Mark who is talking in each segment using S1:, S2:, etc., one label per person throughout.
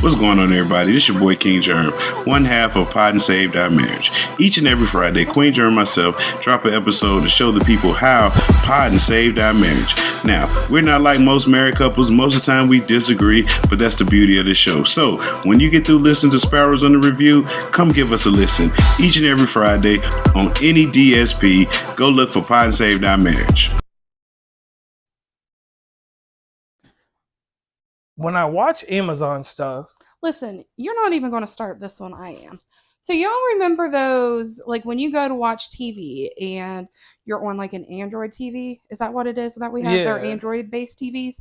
S1: What's going on, everybody? This is your boy King Germ, one half of Pod and Saved Our Marriage. Each and every Friday, Queen Germ and myself drop an episode to show the people how Pod and saved our marriage. Now, we're not like most married couples. Most of the time we disagree, but that's the beauty of the show. So, when you get through listening to Sparrows on the Review, come give us a listen. Each and every Friday on any DSP, go look for Pod and Saved Our Marriage.
S2: When I watch Amazon stuff...
S3: Listen, you're not even going to start this one. I am. So y'all remember those, like when you go to watch TV and you're on like an Android TV? Is that what it is that we have?
S2: Yeah.
S3: They're Android-based TVs.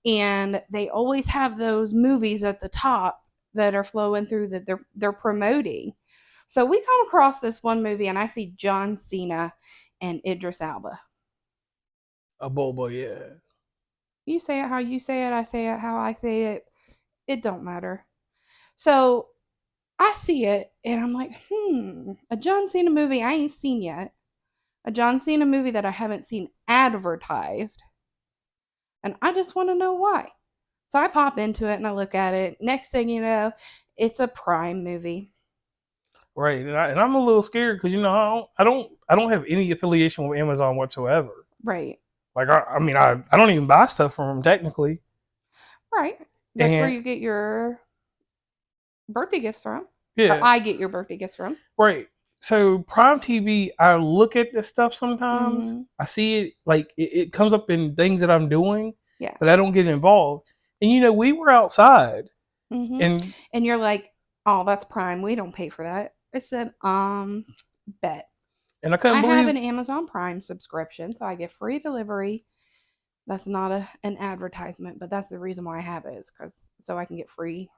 S3: And they always have those movies at the top that are flowing through that they're promoting. So we come across this one movie and I see John Cena and Idris Elba.
S2: A Bobo, yeah.
S3: You say it how you say it, I say it how I say it. It don't matter. So I see it and I'm like, a John Cena movie I ain't seen yet. A John Cena movie that I haven't seen advertised. And I just want to know why. So I pop into it and I look at it. Next thing you know, it's a Prime movie.
S2: Right. And I'm a little scared because, you know, I don't have any affiliation with Amazon whatsoever.
S3: Right.
S2: Like, I mean, I don't even buy stuff from them, technically.
S3: Right. That's where you get your birthday gifts from.
S2: Yeah.
S3: Or I get your birthday gifts from.
S2: Right. So, Prime TV, I look at this stuff sometimes. Mm-hmm. I see it, like, it comes up in things that I'm doing.
S3: Yeah.
S2: But I don't get involved. And, you know, we were outside.
S3: Mm-hmm. And you're like, oh, that's Prime. We don't pay for that. I said, bet.
S2: And I
S3: have an Amazon Prime subscription, so I get free delivery. That's not an advertisement, but that's the reason why I have it, is so I can get free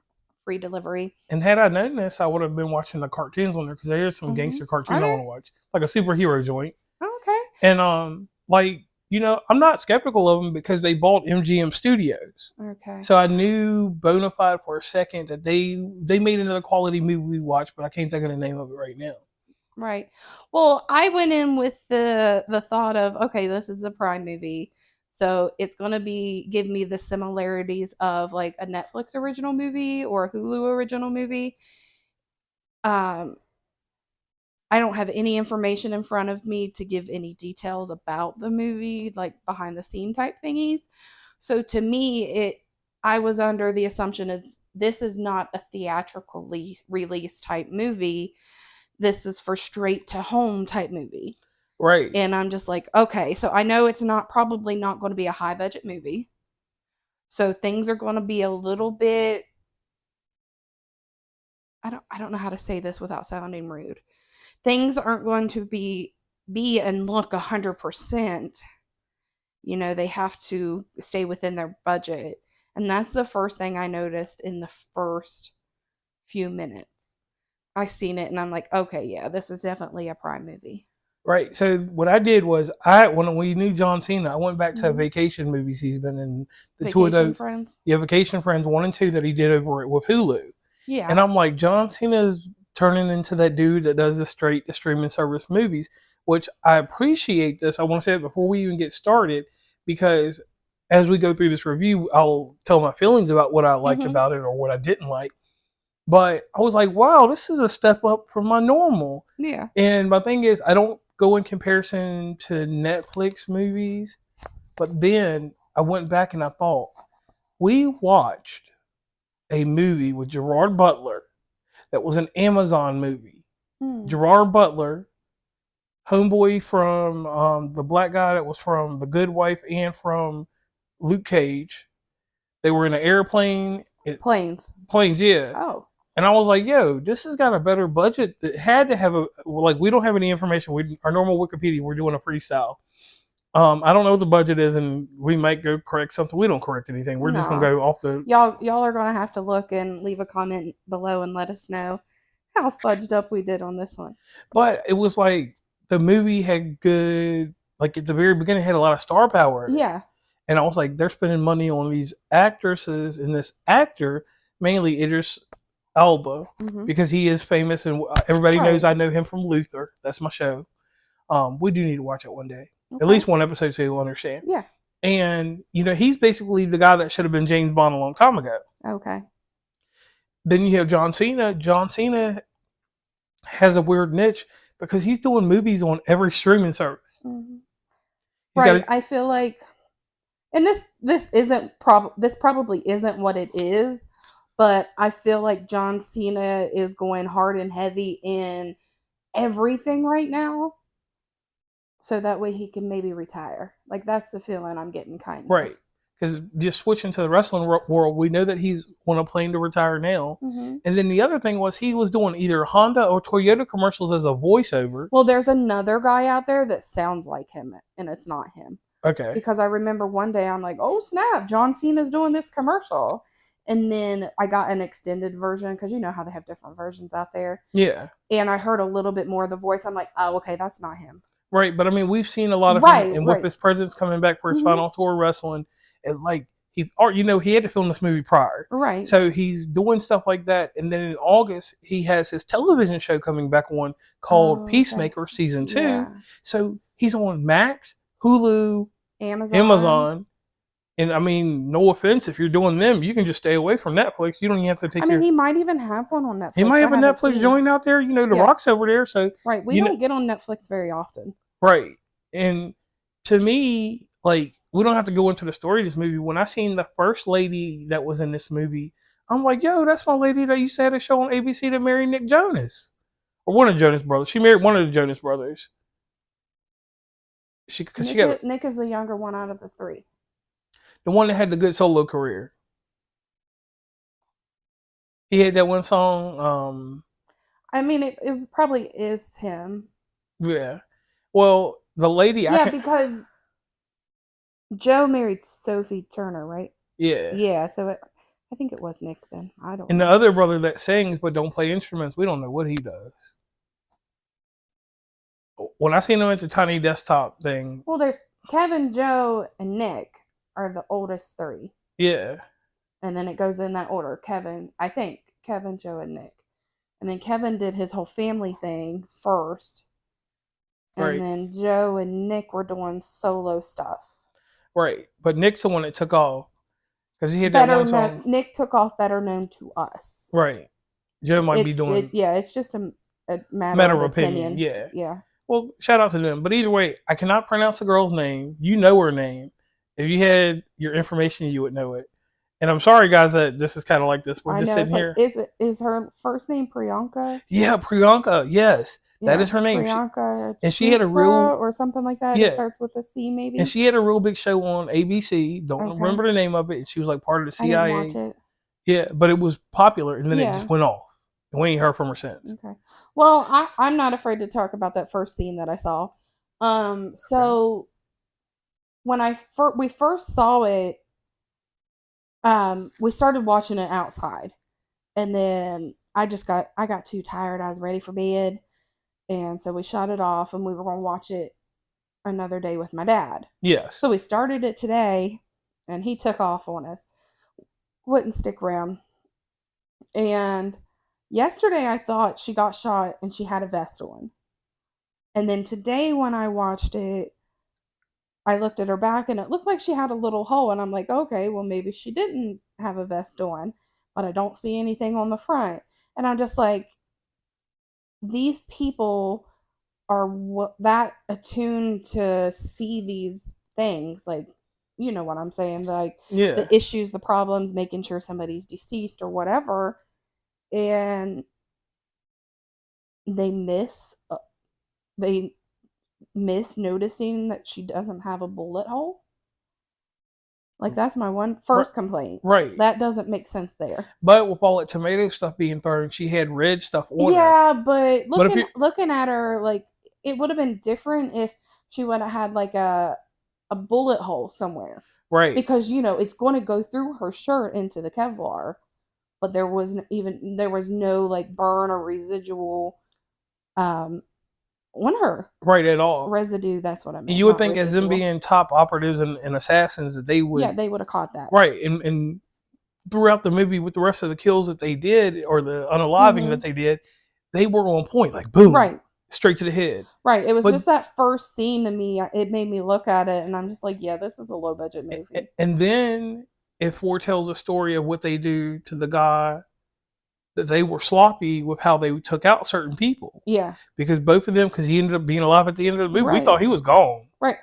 S3: delivery.
S2: And had I known this, I would have been watching the cartoons on there, because there's some gangster cartoons I want to watch, like a superhero joint.
S3: Okay.
S2: And like, you know, I'm not skeptical of them because they bought MGM Studios.
S3: Okay.
S2: So I knew bona fide for a second that they made another quality movie we watched, but I can't think of the name of it right now.
S3: Right. Well, I went in with the thought of, okay, this is a Prime movie, so it's going to give me the similarities of like a Netflix original movie or a Hulu original movie. I don't have any information in front of me to give any details about the movie, like behind the scene type thingies. So to me, I was under the assumption of this is not a theatrically release type movie. This is for straight to home type movie.
S2: Right.
S3: And I'm just like, okay, so I know it's probably not going to be a high budget movie. So things are going to be a little bit, I don't know how to say this without sounding rude. Things aren't going to be and look 100%. You know, they have to stay within their budget. And that's the first thing I noticed in the first few minutes. I seen it and I'm like, okay, yeah, this is definitely a Prime movie.
S2: Right. So what I did was when we knew John Cena, I went back to Vacation movies he's been in, the two of those.
S3: Friends.
S2: Yeah, Vacation Friends 1 and 2 that he did over with Hulu.
S3: Yeah.
S2: And I'm like, John Cena's turning into that dude that does the streaming service movies, which I appreciate this. I want to say it before we even get started, because as we go through this review, I'll tell my feelings about what I liked about it or what I didn't like. But I was like, wow, this is a step up from my normal.
S3: Yeah.
S2: And my thing is, I don't go in comparison to Netflix movies. But then I went back and I thought, we watched a movie with Gerard Butler that was an Amazon movie. Gerard Butler, homeboy from the black guy that was from The Good Wife and from Luke Cage. They were in an airplane.
S3: Planes,
S2: yeah.
S3: Oh.
S2: And I was like, yo, this has got a better budget. It had to have we don't have any information. Our normal Wikipedia, we're doing a freestyle. I don't know what the budget is, and we might go correct something. We don't correct anything. We're just going to go off the...
S3: Y'all are going to have to look and leave a comment below and let us know how fudged up we did on this one.
S2: But it was like, the movie had good... Like, at the very beginning, it had a lot of star power.
S3: Yeah.
S2: And I was like, they're spending money on these actresses and this actor, mainly Idris Elba, because he is famous and everybody knows I know him from Luther. That's my show. We do need to watch it one day. Okay. At least one episode so you'll understand.
S3: Yeah.
S2: And, you know, he's basically the guy that should have been James Bond a long time ago.
S3: Okay.
S2: Then you have John Cena. John Cena has a weird niche because he's doing movies on every streaming service.
S3: Mm-hmm.
S2: He's
S3: Right.
S2: got
S3: I feel like, and this probably isn't what it is, but I feel like John Cena is going hard and heavy in everything right now, so that way he can maybe retire. Like, that's the feeling I'm getting, kind of.
S2: right. Because just switching to the wrestling world, we know that he's on a plane to retire now.
S3: Mm-hmm.
S2: And then the other thing was he was doing either Honda or Toyota commercials as a voiceover.
S3: Well, there's another guy out there that sounds like him, and it's not him.
S2: Okay.
S3: Because I remember one day I'm like, oh snap, John Cena's doing this commercial. And then I got an extended version, because you know how they have different versions out there.
S2: Yeah.
S3: And I heard a little bit more of the voice. I'm like, oh, okay, that's not him.
S2: Right, but I mean, we've seen a lot of
S3: Right,
S2: him, and
S3: right.
S2: with his presence coming back for his final tour of wrestling, and like he had to film this movie prior,
S3: Right.
S2: so he's doing stuff like that. And then in August, he has his television show coming back on called Peacemaker Season 2.
S3: Yeah.
S2: So he's on Max, Hulu, Amazon. And I mean, no offense, if you're doing them, you can just stay away from Netflix. You don't even have to take.
S3: I mean, he might even have one on Netflix.
S2: He might have a Netflix joint out there. You know, The Rock's over there, so
S3: right. We don't get on Netflix very often.
S2: Right, and to me, like, we don't have to go into the story of this movie. When I seen the first lady that was in this movie, I'm like, yo, that's my lady that used to have a show on ABC that married Nick Jonas, or one of the Jonas brothers. She married one of the Jonas brothers.
S3: Nick is the younger one out of the three.
S2: The one that had the good solo career. He had that one song.
S3: I mean, it probably is him.
S2: Yeah. Well, the lady.
S3: Yeah, because Joe married Sophie Turner, right?
S2: Yeah.
S3: Yeah, so I think it was Nick then. I don't know.
S2: And the other brother that sings but don't play instruments, we don't know what he does. When I seen him at the Tiny Desktop thing.
S3: Well, there's Kevin, Joe, and Nick are the oldest three.
S2: Yeah.
S3: And then it goes in that order. Kevin, Joe, and Nick. And then Kevin did his whole family thing first. And then Joe and Nick were doing solo stuff. Right.
S2: But Nick's the one that took off. Because he had that one song.
S3: Nick took off, better known to us.
S2: Right. Joe might be doing...
S3: it's just a matter of opinion.
S2: Yeah.
S3: Yeah.
S2: Well, shout out to them. But either way, I cannot pronounce the girl's name. You know her name. If you had your information, you would know it. And I'm sorry, guys, that this is kind of like this. We're just sitting here.
S3: Is her first name Priyanka?
S2: Yeah, Priyanka. Yes. That is her name.
S3: Priyanka.
S2: And she had a real...
S3: Or something like that.
S2: Yeah.
S3: It starts with a C, maybe.
S2: And she had a real big show on ABC. Don't remember the name of it. She was like part of the CIA.
S3: I didn't watch it.
S2: Yeah, but it was popular, and then it just went off. And we ain't heard from her since.
S3: Okay. Well, I'm not afraid to talk about that first scene that I saw. So when we first saw it, we started watching it outside, and then I got too tired. I was ready for bed, and so we shut it off, and we were going to watch it another day with my dad.
S2: Yes.
S3: So we started it today, and he took off on us. Wouldn't stick around. And yesterday I thought she got shot and she had a vest on. And then today when I watched it, I looked at her back and it looked like she had a little hole. And I'm like, okay, well, maybe she didn't have a vest on, but I don't see anything on the front. And I'm just like, these people are that attuned to see these things. Like, you know what I'm saying? Like, the issues, the problems, making sure somebody's deceased or whatever. And they miss noticing that she doesn't have a bullet hole. Like, that's my first complaint.
S2: Right.
S3: That doesn't make sense there.
S2: But with all that tomato stuff being thrown, she had red stuff on her.
S3: Yeah, but looking at her, like, it would have been different if she would have had like a bullet hole somewhere.
S2: Right.
S3: Because, it's going to go through her shirt into the Kevlar. But there was no like burn or residual on her.
S2: Right, at all.
S3: Residue, that's what I mean.
S2: And you would think as them being top operatives and assassins that they would...
S3: Yeah, they would have caught that.
S2: Right, and throughout the movie with the rest of the kills that they did, or the unaliving that they did, they were on point, like boom.
S3: Right.
S2: Straight to the head.
S3: Right. It was just that first scene to me, it made me look at it and I'm just like, yeah, this is a low budget movie.
S2: And then it foretells a story of what they do to the guy that they were sloppy with how they took out certain people.
S3: Yeah.
S2: Because both of them, because he ended up being alive at the end of the movie,
S3: Right.
S2: we thought he was gone.
S3: Right.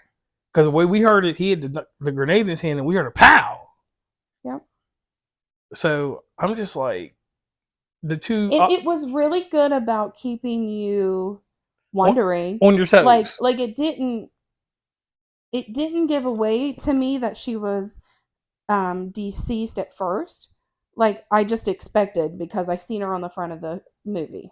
S2: Because the way we heard it, he had the grenade in his hand, and we heard a pow.
S3: Yep.
S2: So I'm just like, the two.
S3: It was really good about keeping you wondering
S2: on your toes.
S3: Like it didn't give away to me that she was deceased at first. Like I just expected because I seen her on the front of the movie.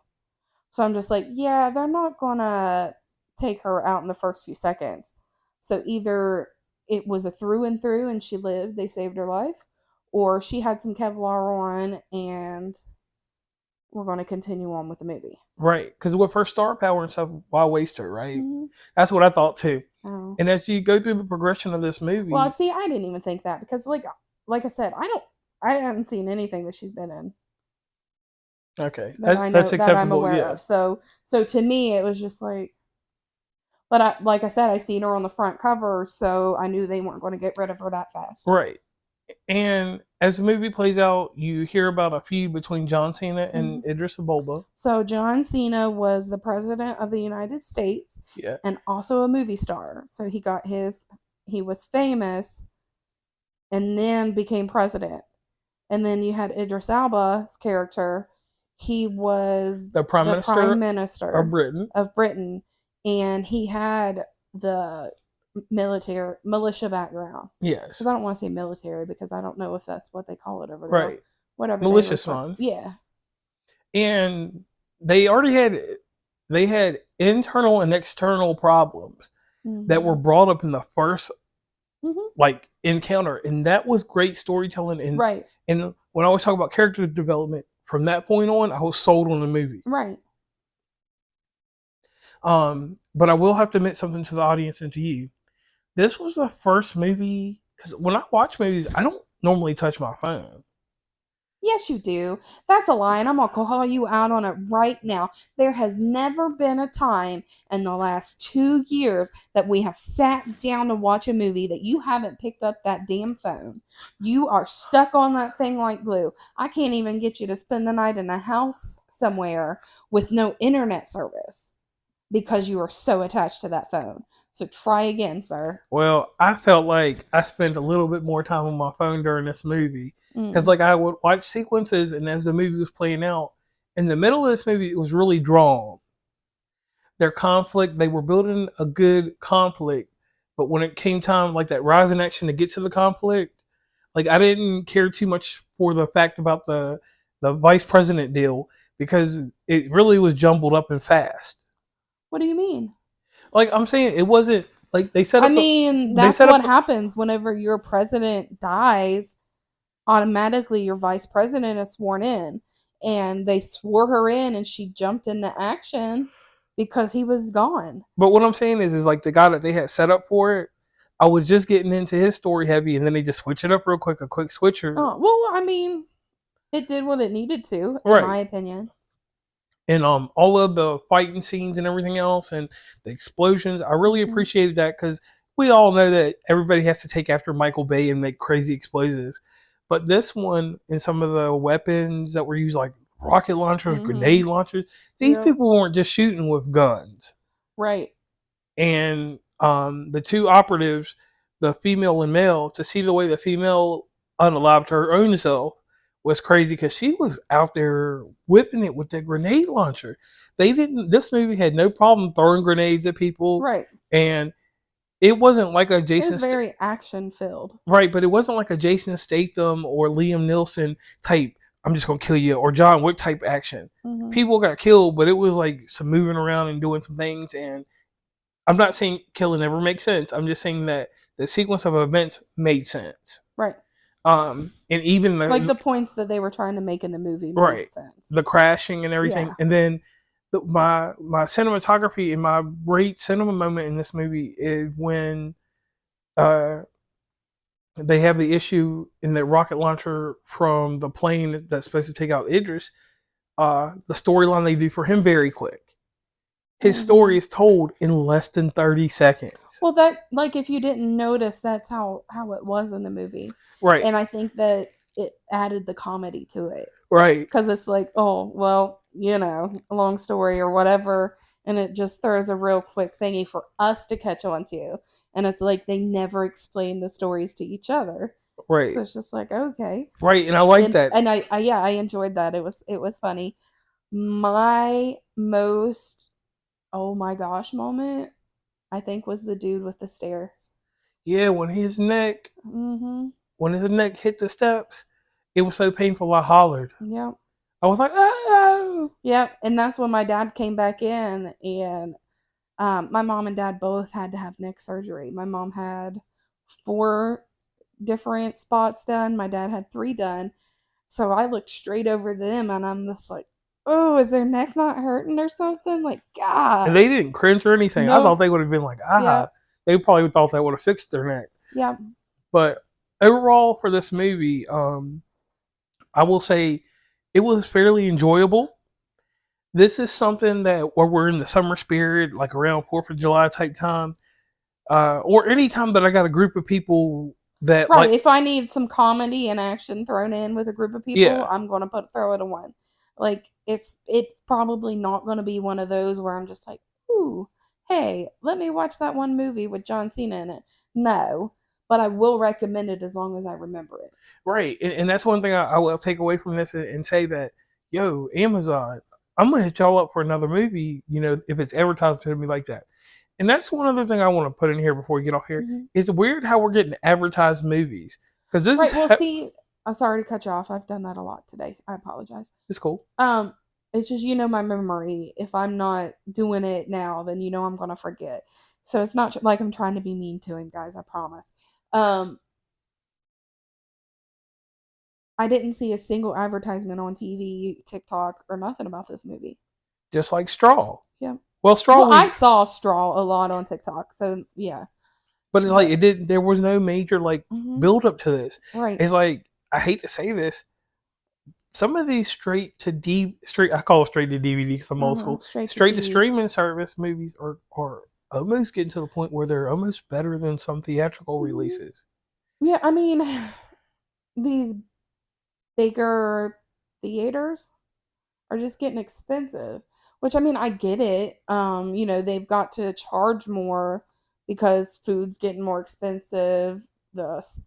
S3: So I'm just like, yeah, they're not gonna take her out in the first few seconds. So either it was a through and through and she lived, they saved her life, or she had some Kevlar on and we're going to continue on with the movie.
S2: Right. Because with her star power and stuff, why waste her, right?
S3: Mm-hmm.
S2: That's what I thought too.
S3: Oh.
S2: And as you go through the progression of this movie.
S3: Well, see, I didn't even think that because like I said, I haven't seen anything that she's been in.
S2: Okay.
S3: That's acceptable. That I'm aware of. So to me, it was just like, but like I said, I seen her on the front cover, so I knew they weren't going to get rid of her that fast.
S2: Right. And as the movie plays out, you hear about a feud between John Cena and Idris Elba.
S3: So John Cena was the president of the United States, and also a movie star. So he was famous, and then became president. And then you had Idris Elba's character. He was
S2: the prime minister of
S3: Britain, and he had the militia background.
S2: Yes.
S3: Because I don't want to say military because I don't know if that's what they call it over there.
S2: Right.
S3: Whatever.
S2: Militia's fine.
S3: Yeah.
S2: And they already had internal and external problems that were brought up in the first like encounter, and that was great storytelling. And
S3: right.
S2: And when I was talking about character development, from that point on, I was sold on the movie.
S3: Right.
S2: But I will have to admit something to the audience and to you. This was the first movie, because when I watch movies, I don't normally touch my phone.
S3: Yes, you do. That's a lie, and I'm going to call you out on it right now. There has never been a time in the last 2 years that we have sat down to watch a movie that you haven't picked up that damn phone. You are stuck on that thing like glue. I can't even get you to spend the night in a house somewhere with no internet service because you are so attached to that phone. So try again, sir.
S2: Well, I felt like I spent a little bit more time on my phone during this movie. Because like I would watch sequences, and as the movie was playing out, in the middle of this movie, it was really drawn. Their conflict, they were building a good conflict, but when it came time, like that rising action to get to the conflict, like I didn't care too much for the fact about the vice president deal because it really was jumbled up and fast.
S3: What do you mean?
S2: Like I'm saying, it wasn't like they set up.
S3: That's what happens whenever your president dies. Automatically your vice president is sworn in, and they swore her in and she jumped into action because he was gone. But
S2: what I'm saying is like the guy that they had set up for it, I was just getting into his story heavy, and then they just switch it up real quick, a quick switcher.
S3: Oh, well, I mean, it did what it needed to, in my opinion.
S2: And all of the fighting scenes and everything else and the explosions, I really appreciated that because we all know that everybody has to take after Michael Bay and make crazy explosives. But this one, and some of the weapons that were used, like rocket launchers, grenade launchers, these people weren't just shooting with guns.
S3: Right.
S2: And the two operatives, the female and male, to see the way the female unalived her own self was crazy because she was out there whipping it with the grenade launcher. This movie had no problem throwing grenades at people.
S3: Right.
S2: And it wasn't like a Jason.
S3: It was very action filled,
S2: right? But it wasn't like a Jason Statham or Liam Neeson type. I'm just gonna kill you, or John Wick type action. People got killed, but it was like some moving around and doing some things. And I'm not saying killing never makes sense. I'm just saying that the sequence of events made sense,
S3: right?
S2: And even
S3: the points that they were trying to make in the movie made sense.
S2: The crashing and everything, and then. My cinematography and my great cinema moment in this movie is when they have the issue in the rocket launcher from the plane that's supposed to take out Idris. The storyline they do for him very quick. His story is told in less than 30 seconds.
S3: Well, that if you didn't notice, that's how it was in the movie,
S2: right?
S3: And I think that it added the comedy to it.
S2: Right.
S3: Because it's like, oh, well, a long story or whatever. And it just throws a real quick thingy for us to catch on to. And it's like they never explain the stories to each other.
S2: Right.
S3: So it's just like, okay.
S2: Right. And I like that.
S3: And I enjoyed that. It was funny. My most oh my gosh moment, I think, was the dude with the stairs.
S2: Yeah, when his neck hit the steps, it was so painful I hollered.
S3: Yep.
S2: I was like, oh.
S3: Yep. And that's when my dad came back in, and my mom and dad both had to have neck surgery. My mom had 4 different spots done. My dad had 3 done. So I looked straight over them, and I'm just like, oh, is their neck not hurting or something? Like, God.
S2: And they didn't cringe or anything.
S3: Nope.
S2: I thought they would have been like, ah.
S3: Yeah.
S2: They probably thought that would have fixed their neck.
S3: Yeah.
S2: But overall, for this movie, I will say it was fairly enjoyable. This is something that where we're in the summer spirit, like around 4th of July type time, or any time that I got a group of people that
S3: right.
S2: Like,
S3: if I need some comedy and action thrown in with a group of people, I'm gonna throw it in one. Like it's probably not gonna be one of those where I'm just like, ooh, hey, let me watch that one movie with John Cena in it. No, but I will recommend it as long as I remember it.
S2: Right, and that's one thing I will take away from this and say that, yo, Amazon, I'm gonna hit y'all up for another movie, if it's advertised to me like that. And that's one other thing I want to put in here before we get off here. Mm-hmm. It's weird how we're getting advertised movies because this is
S3: see, I'm sorry to cut you off. I've done that a lot today. I apologize.
S2: It's cool.
S3: It's just my memory. If I'm not doing it now, then I'm gonna forget. So it's not like I'm trying to be mean to him, guys. I promise. I didn't see a single advertisement on TV, TikTok, or nothing about this movie.
S2: Just like Straw.
S3: Yeah.
S2: Well, Straw.
S3: I saw Straw a lot on TikTok, so yeah.
S2: But it's like it didn't. There was no major build up to this.
S3: Right.
S2: It's like, I hate to say this, some of these straight to DVD because I'm old school. Straight to streaming service movies are almost getting to the point where they're almost better than some theatrical releases.
S3: Yeah, I mean, these bigger theaters are just getting expensive. Which, I mean, I get it. They've got to charge more because food's getting more expensive,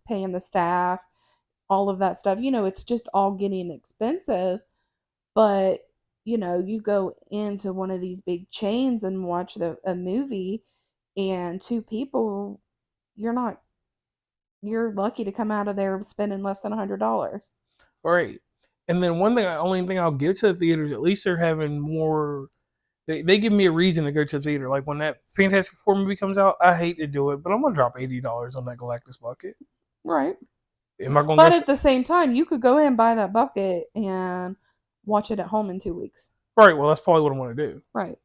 S3: paying the staff, all of that stuff. It's just all getting expensive. But, you go into one of these big chains and watch a movie, and 2 people, you're lucky to come out of there spending less than $100.
S2: Right. And then only thing I'll give to the theaters, at least they're having more. They give me a reason to go to the theater. Like when that Fantastic Four movie comes out, I hate to do it, but I'm gonna drop $80 on that Galactus bucket.
S3: Right.
S2: Am I gonna?
S3: But at the same time, you could go in and buy that bucket and watch it at home in 2 weeks.
S2: Right. Well, that's probably what I want to do.
S3: Right.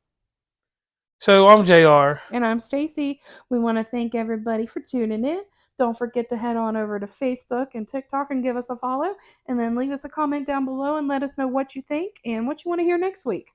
S2: So I'm JR.
S3: And I'm Stacey. We want to thank everybody for tuning in. Don't forget to head on over to Facebook and TikTok and give us a follow. And then leave us a comment down below and let us know what you think and what you want to hear next week.